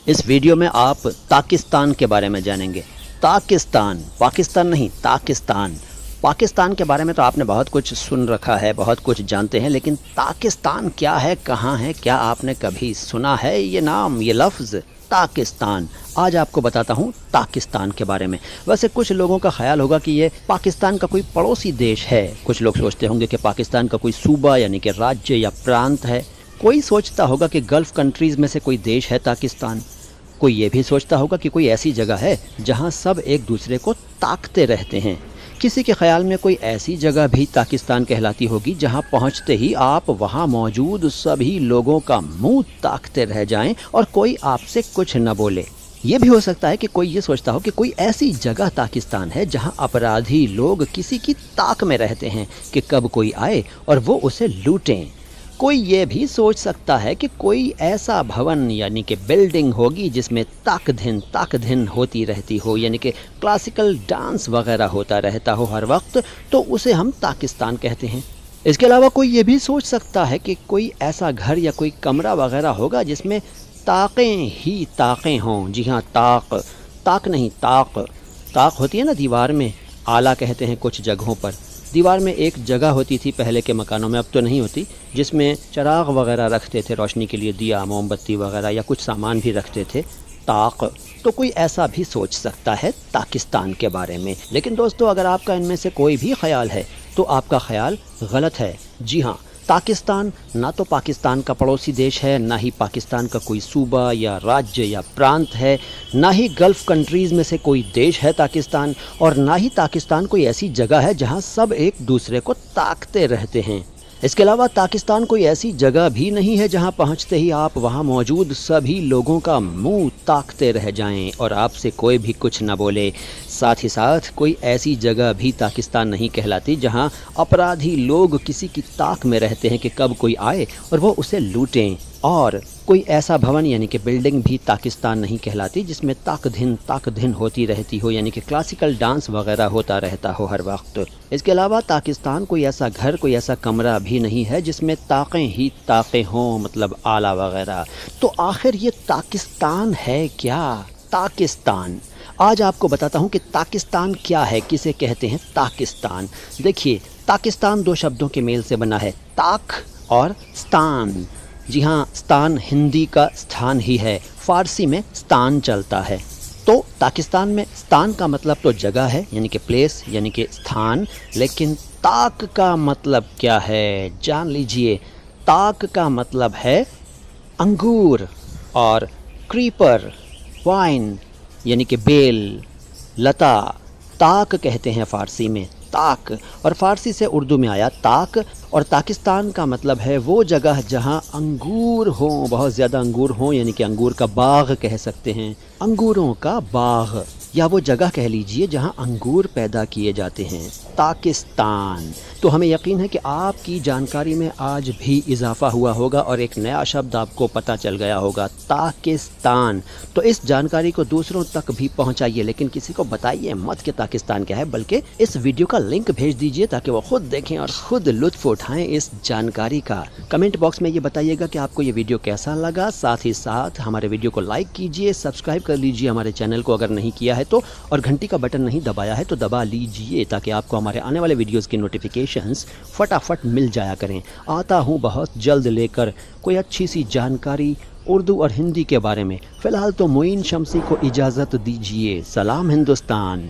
اس video میں آپ تاکستان کے بارے میں جانیں گے۔ تاکستان، پاکستان نہیں، تاکستان۔ پاکستان کے بارے میں تو آپ نے بہت کچھ سن رکھا ہے، بہت کچھ جانتے ہیں، لیکن تاکستان کیا ہے، کہاں ہے، کیا آپ نے کبھی سنا ہے یہ نام، یہ لفظ تاکستان؟ آج آپ کو بتاتا ہوں تاکستان کے بارے میں۔ ویسے کچھ لوگوں کا خیال ہوگا کہ یہ پاکستان کا کوئی پڑوسی دیش ہے، کچھ لوگ سوچتے ہوں گے کہ پاکستان کا کوئی صوبہ یعنی کہ راجیہ یا پرانت ہے، کوئی سوچتا ہوگا کہ گلف کنٹریز میں سے کوئی دیش ہے پاکستان، کوئی یہ بھی سوچتا ہوگا کہ کوئی ایسی جگہ ہے جہاں سب ایک دوسرے کو تاکتے رہتے ہیں، کسی کے خیال میں کوئی ایسی جگہ بھی پاکستان کہلاتی ہوگی جہاں پہنچتے ہی آپ وہاں موجود سبھی لوگوں کا منہ تاکتے رہ جائیں اور کوئی آپ سے کچھ نہ بولے۔ یہ بھی ہو سکتا ہے کہ کوئی یہ سوچتا ہو کہ کوئی ایسی جگہ پاکستان ہے جہاں اپرادھی لوگ کسی کی تاک میں رہتے ہیں کہ کب کوئی آئے اور وہ اسے لوٹیں۔ کوئی یہ بھی سوچ سکتا ہے کہ کوئی ایسا بھون یعنی کہ بلڈنگ ہوگی جس میں تاک دھن ہوتی رہتی ہو، یعنی کہ کلاسیکل ڈانس وغیرہ ہوتا رہتا ہو ہر وقت، تو اسے ہم پاکستان کہتے ہیں۔ اس کے علاوہ کوئی یہ بھی سوچ سکتا ہے کہ کوئی ایسا گھر یا کوئی کمرہ وغیرہ ہوگا جس میں طاقیں ہی طاقیں ہوں۔ جی ہاں، طاق نہیں، طاق ہوتی ہے نا دیوار میں، آلہ کہتے ہیں کچھ جگہوں پر۔ دیوار میں ایک جگہ ہوتی تھی پہلے کے مکانوں میں، اب تو نہیں ہوتی، جس میں چراغ وغیرہ رکھتے تھے روشنی کے لیے، دیا، موم بتی وغیرہ، یا کچھ سامان بھی رکھتے تھے، طاق۔ تو کوئی ایسا بھی سوچ سکتا ہے پاکستان کے بارے میں۔ لیکن دوستو، اگر آپ کا ان میں سے کوئی بھی خیال ہے تو آپ کا خیال غلط ہے۔ جی ہاں، پاکستان نہ تو پاکستان کا پڑوسی دیش ہے، نہ ہی پاکستان کا کوئی صوبہ یا راجیہ یا پرانت ہے، نہ ہی گلف کنٹریز میں سے کوئی دیش ہے پاکستان، اور نہ ہی پاکستان کوئی ایسی جگہ ہے جہاں سب ایک دوسرے کو تاکتے رہتے ہیں۔ اس کے علاوہ پاکستان کوئی ایسی جگہ بھی نہیں ہے جہاں پہنچتے ہی آپ وہاں موجود سبھی لوگوں کا منہ تاکتے رہ جائیں اور آپ سے کوئی بھی کچھ نہ بولے۔ ساتھ ہی ساتھ کوئی ایسی جگہ بھی پاکستان نہیں کہلاتی جہاں اپرادھی لوگ کسی کی تاک میں رہتے ہیں کہ کب کوئی آئے اور وہ اسے لوٹیں، اور کوئی ایسا بھون یعنی کہ بلڈنگ بھی پاکستان نہیں کہلاتی جس میں تاک دھن ہوتی رہتی ہو، یعنی کہ کلاسیکل ڈانس وغیرہ ہوتا رہتا ہو ہر وقت۔ اس کے علاوہ پاکستان کوئی ایسا گھر، کوئی ایسا کمرہ بھی نہیں ہے جس میں طاقیں ہی طاقیں ہوں، مطلب آلہ وغیرہ۔ تو آخر یہ پاکستان ہے کیا؟ پاکستان آج آپ کو بتاتا ہوں کہ پاکستان کیا ہے، کسے کہتے ہیں پاکستان۔ دیکھیے، پاکستان دو شبدوں کے میل سے بنا ہے، تاک اور ستان۔ جی ہاں، ستان ہندی کا ستھان ہی ہے، فارسی میں ستان چلتا ہے۔ تو پاکستان میں ستان کا مطلب تو جگہ ہے، یعنی کہ پلیس، یعنی کہ ستھان، لیکن تاک کا مطلب کیا ہے؟ جان لیجئے، تاک کا مطلب ہے انگور، اور کریپر، وائن یعنی کہ بیل، لتا، تاک کہتے ہیں فارسی میں، تاک، اور فارسی سے اردو میں آیا تاک۔ اور پاکستان کا مطلب ہے وہ جگہ جہاں انگور ہوں، بہت زیادہ انگور ہوں، یعنی کہ انگور کا باغ کہہ سکتے ہیں، انگوروں کا باغ، یا وہ جگہ کہہ لیجئے جہاں انگور پیدا کیے جاتے ہیں، پاکستان۔ تو ہمیں یقین ہے کہ آپ کی جانکاری میں آج بھی اضافہ ہوا ہوگا اور ایک نیا شبد آپ کو پتہ چل گیا ہوگا، پاکستان۔ تو اس جانکاری کو دوسروں تک بھی پہنچائیے، لیکن کسی کو بتائیے مت کہ پاکستان کیا ہے، بلکہ اس ویڈیو کا لنک بھیج دیجئے تاکہ وہ خود دیکھیں اور خود لطف اٹھائیں اس جانکاری کا۔ کمنٹ باکس میں یہ بتائیے گا کہ آپ کو یہ ویڈیو کیسا لگا، ساتھ ہی ساتھ ہمارے ویڈیو کو لائک کیجئے، سبسکرائب کر لیجئے ہمارے چینل کو اگر نہیں کیا ہے تو، اور گھنٹی کا بٹن نہیں دبایا ہے تو دبا لیجئے تاکہ آپ کو ہمارے آنے والے ویڈیوز کی نوٹیفیکیشنز فٹافٹ مل جایا کریں۔ آتا ہوں بہت جلد لے کر کوئی اچھی سی جانکاری اردو اور ہندی کے بارے میں۔ فی الحال تو معین شمسی کو اجازت دیجئے۔ سلام ہندوستان۔